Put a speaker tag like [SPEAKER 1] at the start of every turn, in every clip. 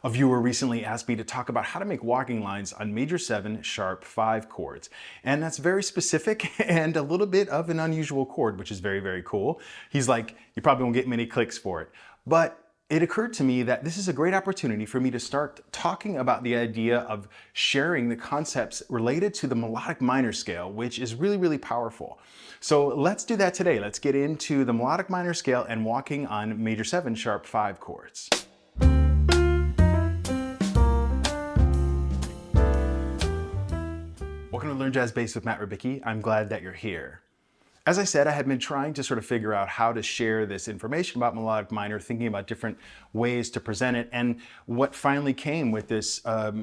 [SPEAKER 1] A viewer recently asked me to talk about how to make walking lines on major 7 sharp 5 chords. And that's very specific and a little bit of an unusual chord, which is very, very cool. He's like, you probably won't get many clicks for it. But it occurred to me that this is a great opportunity for me to start talking about the idea of sharing the concepts related to the melodic minor scale, which is really, really powerful. So let's do that today. Let's get into the melodic minor scale and walking on major 7 sharp 5 chords. Welcome to Learn Jazz Bass with Matt Rybicki. I'm glad that you're here. As I said, I had been trying to sort of figure out how to share this information about melodic minor, thinking about different ways to present it, and what finally came with this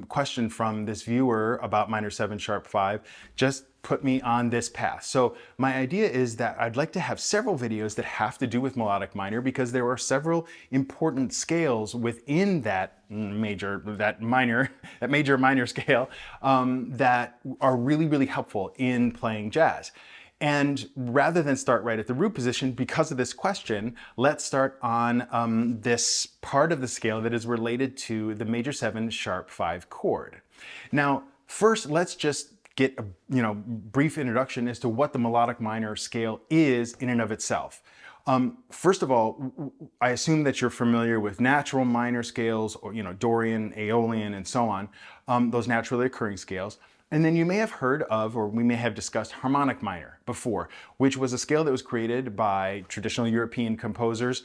[SPEAKER 1] question from this viewer about minor 7 sharp 5 just put me on this path. So my idea is that I'd like to have several videos that have to do with melodic minor because there are several important scales within that major minor scale that are really, really helpful in playing jazz. And rather than start right at the root position, because of this question, let's start on this part of the scale that is related to the major 7 sharp 5 chord. Now, first, let's just get a brief introduction as to what the melodic minor scale is in and of itself. First of all, I assume that you're familiar with natural minor scales, or Dorian, Aeolian, and so on, those naturally occurring scales. And then you may have heard of, or we may have discussed, harmonic minor before, which was a scale that was created by traditional European composers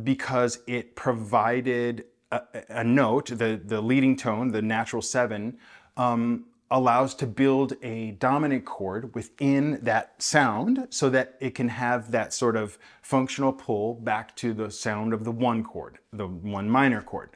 [SPEAKER 1] because it provided a note, the leading tone, the natural 7, allows to build a dominant chord within that sound so that it can have that sort of functional pull back to the sound of the 1 chord, the 1 minor chord.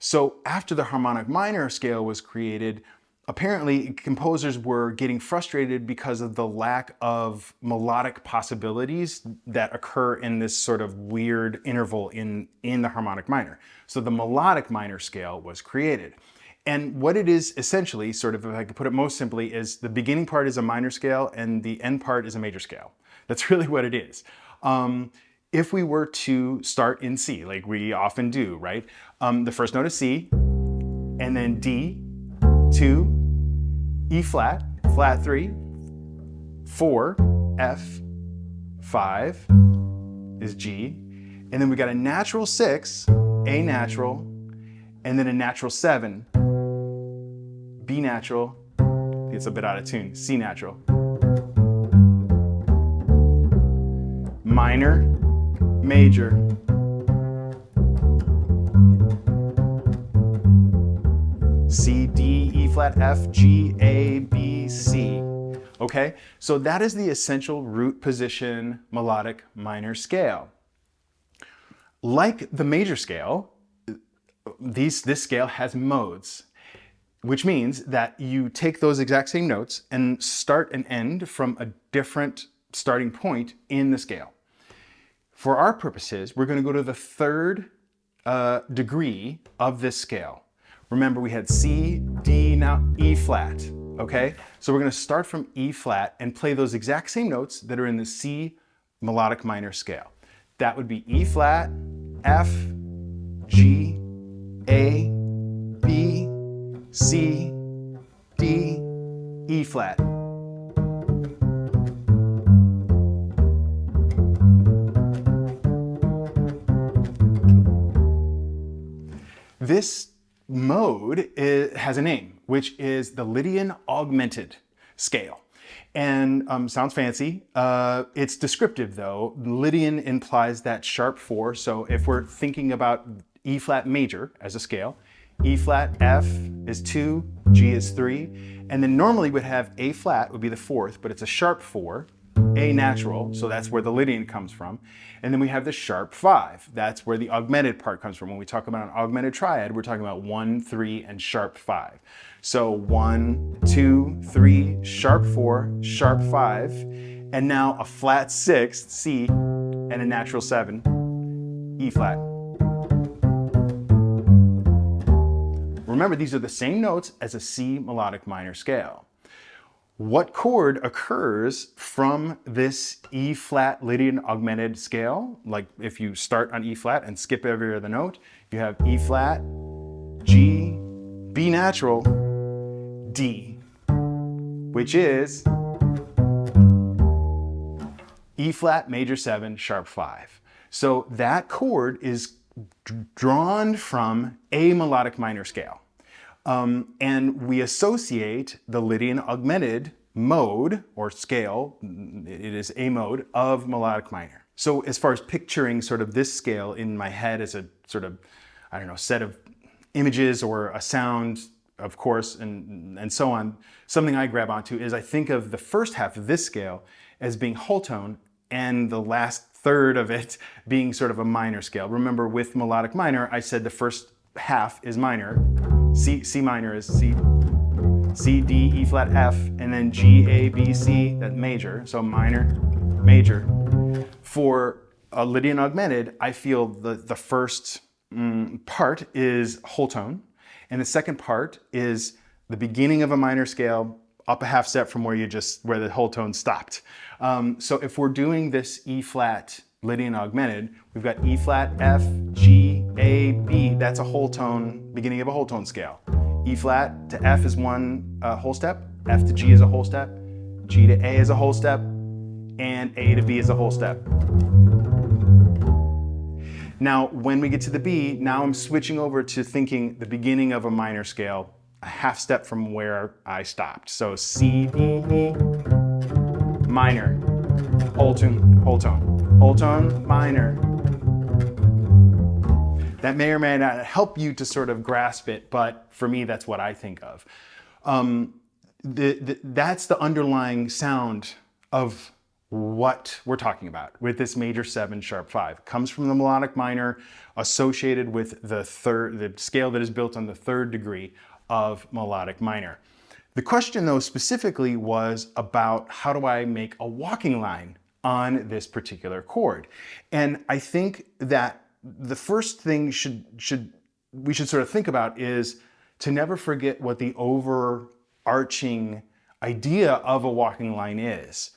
[SPEAKER 1] So after the harmonic minor scale was created, apparently composers were getting frustrated because of the lack of melodic possibilities that occur in this sort of weird interval in the harmonic minor. So the melodic minor scale was created. And what it is essentially, sort of, if I could put it most simply, is the beginning part is a minor scale and the end part is a major scale. That's really what it is. If we were to start in C, like we often do, right? The first note is C, and then D, 2, E flat, flat 3, 4, F, 5 is G, and then we got a natural 6, A natural, and then a natural 7, B natural, it's a bit out of tune, C natural, minor, major, C, D, E flat, F, G, A, B, C. Okay, so that is the essential root position melodic minor scale. Like the major scale, this scale has modes, which means that you take those exact same notes and start and end from a different starting point in the scale. For our purposes, we're going to go to the 3rd degree of this scale. Remember, we had C, D, now E flat, okay? So we're going to start from E flat and play those exact same notes that are in the C melodic minor scale. That would be E flat, F, G, A, B, C, D, E flat. This mode has a name, which is the Lydian Augmented scale. And sounds fancy. It's descriptive though. Lydian implies that sharp 4. So if we're thinking about E flat major as a scale, E flat, F is 2, G is 3, and then normally we'd have A flat would be the 4th, but it's a sharp 4, A natural, so that's where the Lydian comes from, and then we have the sharp 5, that's where the augmented part comes from. When we talk about an augmented triad, we're talking about 1, 3, and sharp 5. So 1, 2, 3, sharp 4, sharp 5, and now a flat 6, C, and a natural 7, E flat. Remember, these are the same notes as a C melodic minor scale. What chord occurs from this E flat Lydian augmented scale? Like if you start on E flat and skip every other note, you have E flat, G, B natural, D, which is E flat major 7 sharp 5. So that chord is drawn from a melodic minor scale. And we associate the Lydian Augmented mode or scale, it is a mode of melodic minor. So as far as picturing sort of this scale in my head as a sort of, I don't know, set of images or a sound, of course, and so on, something I grab onto is I think of the first half of this scale as being whole tone and the last third of it being sort of a minor scale. Remember, with melodic minor, I said the first half is minor, C minor is C, D, E flat, F, and then G, A, B, C, that major, so minor, major. For a Lydian Augmented, I feel the first part is whole tone, and the second part is the beginning of a minor scale up a half step from where the whole tone stopped. So if we're doing this E flat Lydian Augmented, we've got E flat, F, G, A, B. That's a whole tone, beginning of a whole tone scale. E flat to F is one whole step, F to G is a whole step, G to A is a whole step, and A to B is a whole step. Now, when we get to the B, now I'm switching over to thinking the beginning of a minor scale, a half step from where I stopped. So C, D, E, minor, whole tone, whole tone, minor. That may or may not help you to sort of grasp it, but for me, that's what I think of. That's the underlying sound of what we're talking about with this major 7 sharp 5. It comes from the melodic minor associated with the scale that is built on the 3rd degree of melodic minor. The question, though, specifically was about how do I make a walking line on this particular chord? And I think that the first thing we should sort of think about is to never forget what the overarching idea of a walking line is,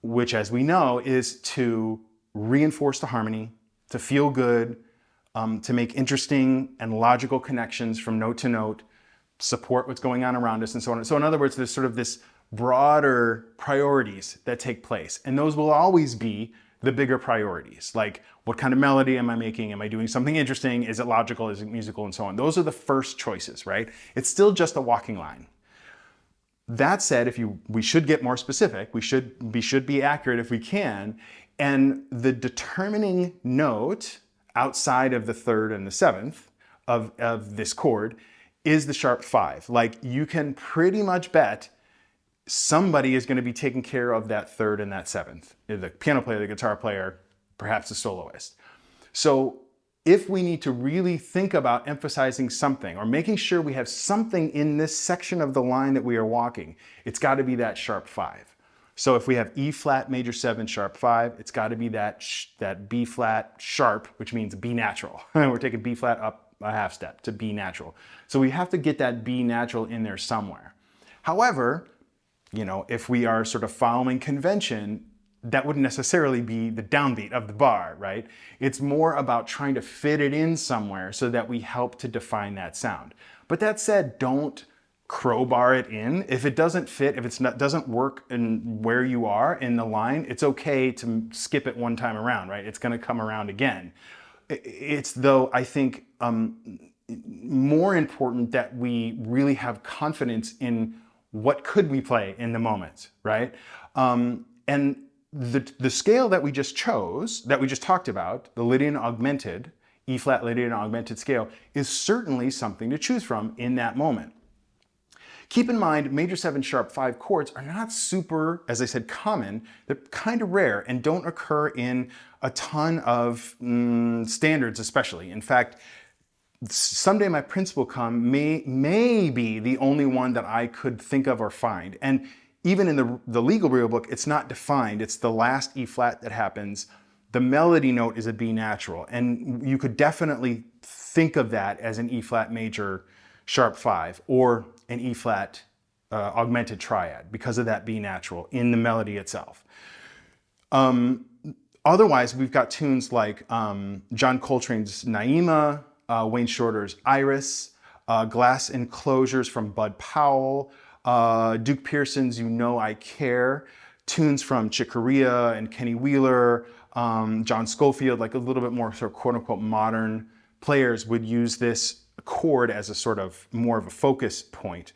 [SPEAKER 1] which, as we know, is to reinforce the harmony, to feel good, to make interesting and logical connections from note to note, support what's going on around us, and so on. So in other words, there's sort of this broader priorities that take place, and those will always be the bigger priorities, like what kind of melody am I making? Am I doing something interesting? Is it logical? Is it musical? And so on. Those are the first choices, right? It's still just a walking line. That said, we should get more specific. We should be accurate if we can. And the determining note outside of the 3rd and the 7th of this chord is the sharp 5. Like, you can pretty much bet somebody is going to be taking care of that 3rd and that 7th. The piano player, the guitar player, perhaps the soloist. So if we need to really think about emphasizing something or making sure we have something in this section of the line that we are walking, it's got to be that sharp 5. So if we have E flat major 7 sharp 5, it's got to be that B flat sharp, which means B natural. We're taking B flat up a half step to B natural. So we have to get that B natural in there somewhere. However, if we are sort of following convention, that wouldn't necessarily be the downbeat of the bar, right? It's more about trying to fit it in somewhere so that we help to define that sound. But that said, don't crowbar it in. If it doesn't fit, if it doesn't work in where you are in the line, it's okay to skip it one time around, right? It's going to come around again. It's, though, I think more important that we really have confidence in what could we play in the moment, right? And the scale that we just chose, that we just talked about, the Lydian Augmented, E flat Lydian Augmented scale, is certainly something to choose from in that moment. Keep in mind, major 7 sharp 5 chords are not super, as I said, common. They're kind of rare and don't occur in a ton of standards especially. In fact, someday my prince will come may be the only one that I could think of or find. And even in the legal real book, it's not defined. It's the last E flat that happens. The melody note is a B natural. And you could definitely think of that as an E flat major sharp 5 or an E flat augmented triad because of that B natural in the melody itself. Otherwise, we've got tunes like John Coltrane's Naima, Wayne Shorter's Iris, Glass Enclosures from Bud Powell, Duke Pearson's You Know I Care, tunes from Chick Corea and Kenny Wheeler, John Scofield, like a little bit more sort of quote unquote modern players would use this chord as a sort of more of a focus point.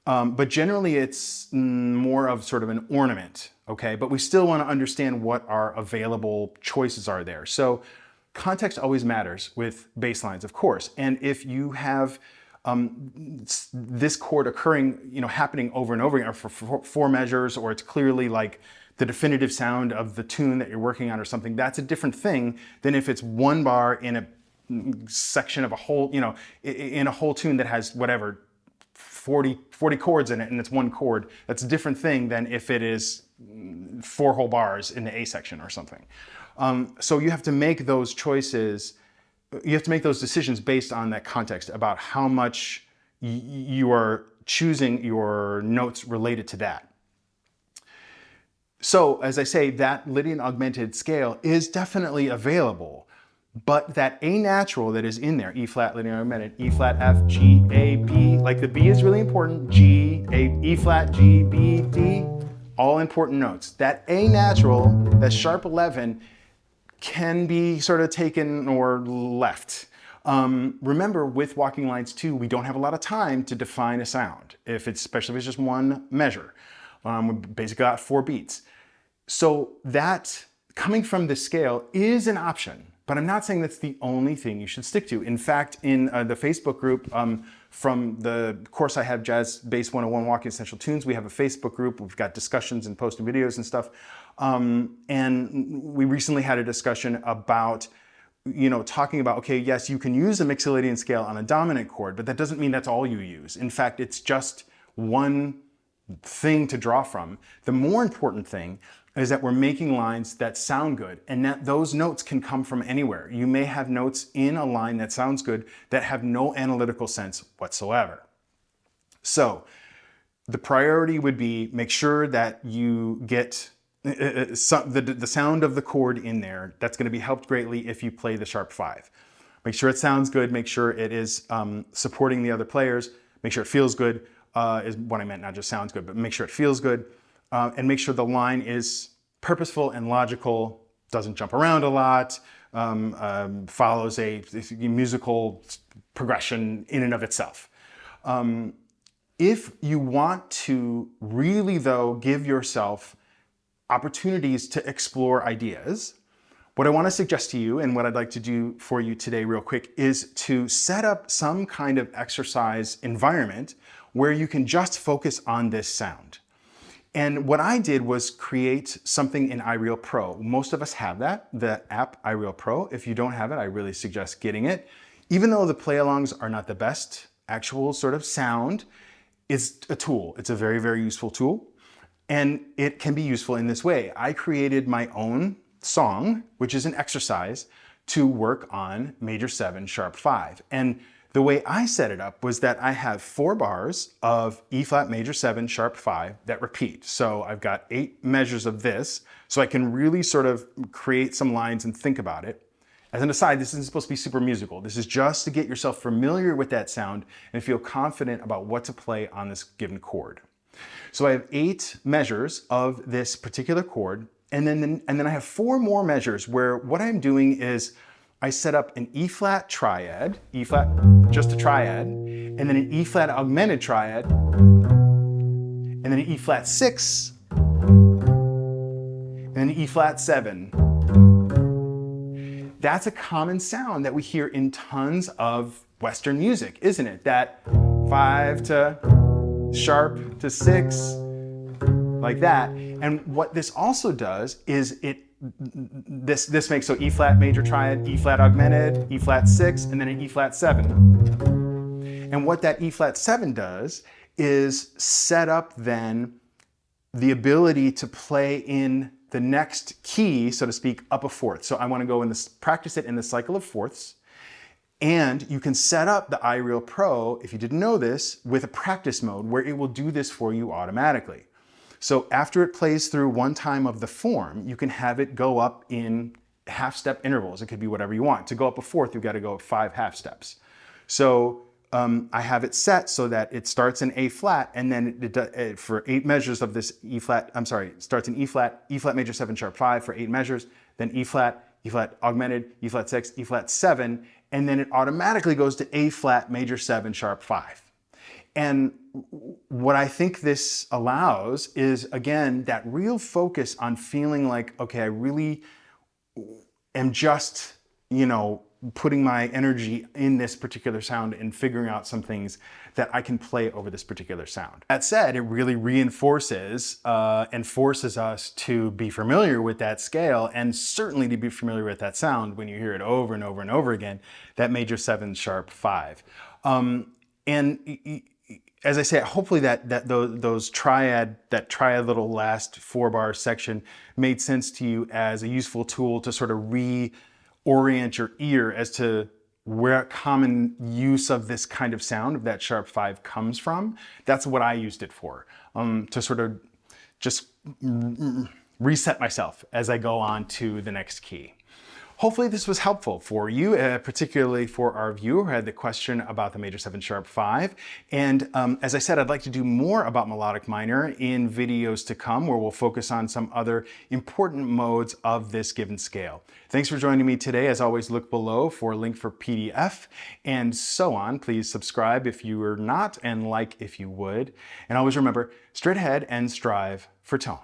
[SPEAKER 1] But generally it's more of sort of an ornament, okay? But we still want to understand what our available choices are there. So context always matters with bass lines, of course. And if you have this chord occurring, happening over and over again, or for four measures, or it's clearly like the definitive sound of the tune that you're working on or something, that's a different thing than if it's one bar in a section of a whole, in a whole tune that has whatever, 40 chords in it and it's one chord. That's a different thing than if it is 4 whole bars in the A section or something. So you have to make those choices, you have to make those decisions based on that context about how much you are choosing your notes related to that. So as I say, that Lydian Augmented scale is definitely available, but that A natural that is in there, E flat, Lydian Augmented, E flat, F, G, A, B, like the B is really important, G, A, E flat, G, B, D, all important notes. That A natural, that sharp 11, can be sort of taken or left. Remember, with walking lines too, we don't have a lot of time to define a sound, especially if it's just one measure. We basically got 4 beats. So that coming from the scale is an option, but I'm not saying that's the only thing you should stick to. In fact, in the Facebook group from the course I have, Jazz Bass 101 Walking Essential Tunes, we have a Facebook group. We've got discussions and posting videos and stuff. And we recently had a discussion about, talking about, okay, yes, you can use a Mixolydian scale on a dominant chord, but that doesn't mean that's all you use. In fact, it's just one thing to draw from. The more important thing is that we're making lines that sound good, and that those notes can come from anywhere. You may have notes in a line that sounds good that have no analytical sense whatsoever. So the priority would be make sure that you get the sound of the chord in there. That's going to be helped greatly if you play the sharp 5. Make sure it sounds good, make sure it is supporting the other players, make sure it feels good, is what I meant, not just sounds good, but make sure it feels good. And make sure the line is purposeful and logical, doesn't jump around a lot, follows a musical progression in and of itself. If you want to really, though, give yourself opportunities to explore ideas, what I want to suggest to you, and what I'd like to do for you today real quick, is to set up some kind of exercise environment where you can just focus on this sound. And what I did was create something in iReal Pro. Most of us have that, the app iReal Pro. If you don't have it, I really suggest getting it. Even though the play-alongs are not the best actual sort of sound, it's a tool. It's a very, very useful tool. And it can be useful in this way. I created my own song, which is an exercise to work on major 7 sharp 5. And the way I set it up was that I have 4 bars of E flat major 7 sharp 5 that repeat. So I've got 8 measures of this, so I can really sort of create some lines and think about it. As an aside, this isn't supposed to be super musical. This is just to get yourself familiar with that sound and feel confident about what to play on this given chord. So I have 8 measures of this particular chord, and then I have 4 more measures where what I'm doing is I set up an E flat triad, E flat, just a triad, and then an E flat augmented triad, and then an E flat 6, and then an E flat 7. That's a common sound that we hear in tons of Western music, isn't it? That 5 to sharp to 6, like that. And what this also does is this makes, so E flat major triad, E flat augmented, E flat 6, and then an E flat 7. And what that E flat 7 does is set up then the ability to play in the next key, so to speak, up a fourth. So I want to go and practice it in the cycle of fourths. And you can set up the iReal Pro, if you didn't know this, with a practice mode where it will do this for you automatically. So after it plays through one time of the form, you can have it go up in half-step intervals. It could be whatever you want. To go up a fourth, you've got to go up 5 half steps. So I have it set so that it starts in A flat, and then for 8 measures of this E flat, starts in E flat major 7 sharp 5 for 8 measures, then E flat augmented, E flat 6, E flat 7, and then it automatically goes to A flat major 7 sharp 5. And what I think this allows is, again, that real focus on feeling like, okay, I really am just, putting my energy in this particular sound and figuring out some things that I can play over this particular sound. That said, it really reinforces and forces us to be familiar with that scale, and certainly to be familiar with that sound when you hear it over and over and over again, that major 7 sharp 5. And as I say, hopefully that triad little last 4-bar section made sense to you as a useful tool to sort of reorient your ear as to where common use of this kind of sound, of that sharp 5, comes from. That's what I used it for, to sort of just reset myself as I go on to the next key. Hopefully this was helpful for you, particularly for our viewer who had the question about the major 7 sharp 5. And as I said, I'd like to do more about melodic minor in videos to come, where we'll focus on some other important modes of this given scale. Thanks for joining me today. As always, look below for a link for PDF and so on. Please subscribe if you are not, and like if you would. And always remember, straight ahead and strive for tone.